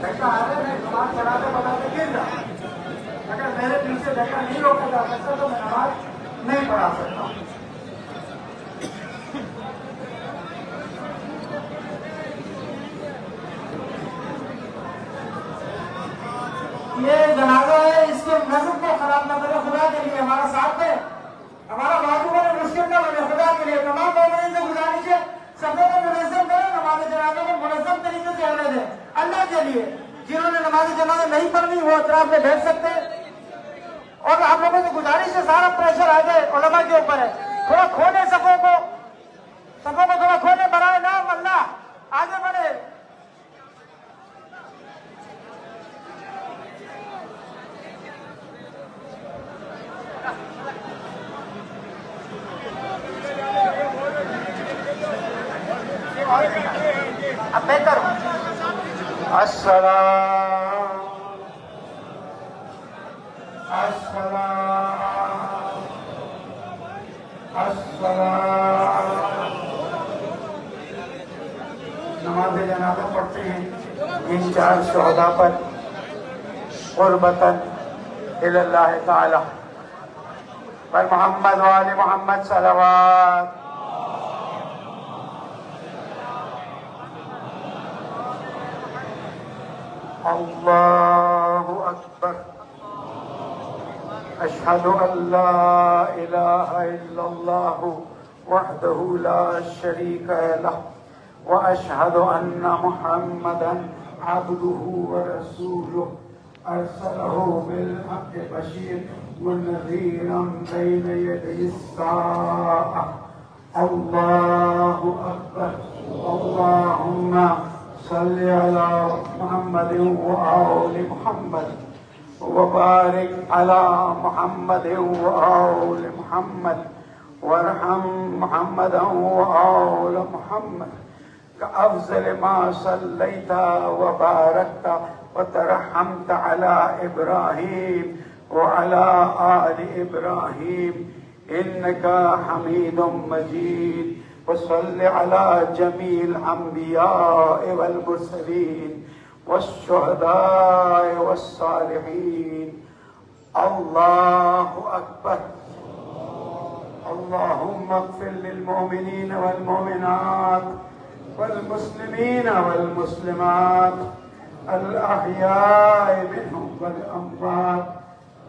धक्का आ रहा है, मैं नमाज पढ़ाते पढ़ाते गिर रहा। अगर मेरे पीछे धक्का नहीं रोका जा सकता तो मैं नमाज नहीं पढ़ा सकता। ये जनाजा है, इसके नज़्म को खराब न करे खुदा के लिए, हमारा साथ है, हमारा बाजू बने, मुश्किल न बने खुदा के लिए। तमाम मोमिनीन से गुजारिश है, सबको मुनज़्ज़म करें, नमाज जनाजा को मुनज़्ज़म तरीके से होने दें अल्लाह के लिए। जिन्होंने नमाज जनाजा नहीं पढ़नी वो अतराफ में भेज सकते हैं। और आप लोगों से गुजारिश है, सारा प्रेशर आ जाए उलमा के ऊपर है, थोड़ा खोले सबों को थोड़ा खोले, बढ़ाए नाम अल्लाह, आगे बढ़े। अब बेहतर नमाज जनाजा पढ़ते हैं इन चार शोहदा पर कुर्बतन इल्लाह ताला पर मोहम्मद वाले मोहम्मद सलवात। अल्लाहु अकबर। अशहदु अल्ला इलाहा इल्लल्लाह वहदहु ला शरीका लह व अशहदु अन्ना मुहम्मदन अब्दुहु व रसूलुहु अरसलहु बिल हक़्क़ि बशीर व नज़ीरन बैन यदैहिस साअह। अल्लाहु अकबर। अल्लाहुम्मा सल्लि अला मुहम्मदिन व आलि मुहम्मद व बारिक अला मुहम्मदिन व आलि मुहम्मद वरहम मुहम्मदन व आलि मुहम्मद कअफ़ज़ल मा सल्लैता व बारकता व तरहमता अला इब्राहीम व अला आलि इब्राहीम इन्नका हमीदुम मजीद। वसल्लि अला जमील अंबियाए वल मुरसलीन वश्शुहदाए वस्सालिहीन। अल्लाहु अकबर। अल्लाहुम्मा इग़फ़िर लिल मुमिनीन वल मुमिनात वल मुस्लिमीन वल मुस्लिमात अल अहयाए मिनहुम वल अमवात।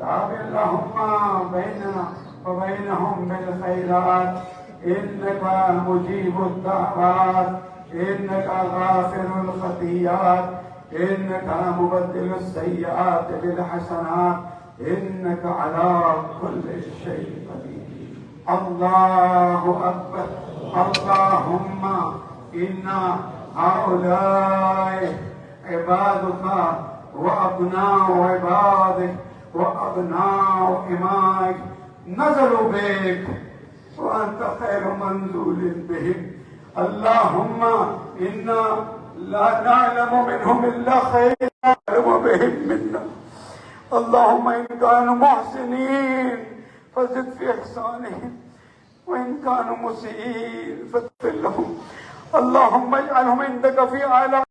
ताबिअहुम्मा बैनना व बैनहुम बिल खैरात इन्नका मुजीबुद दाअवात इन्नका गाफिरुल खतियात इन्नका मुबद्दिलुस सय्यात बिल हसनात इन्नका अला कुल्लि शैइन क़दीर। अल्लाहु अकबर। अल्लाहुम्मा इन्ना हाउलाए इबादुका व अब्नाउ इबादिक व अब्नाउ इमाइक नज़लु बिक व अंत खैरु मंज़ूलिन बिहिम। अल्लाहुम्मा इन्ना ला नअलमु मिनहुम इल्ला खैरन नअलमु बिहिम मिन्ना। अल्लाहुम्मा इन कानु मुहसिनीन फज़िद फी इहसानिहिम व इन कानु मुसीईन फ़ग़फ़िर लहुम। अल्लाहुम्मा इजअलहुम इंदका फी आला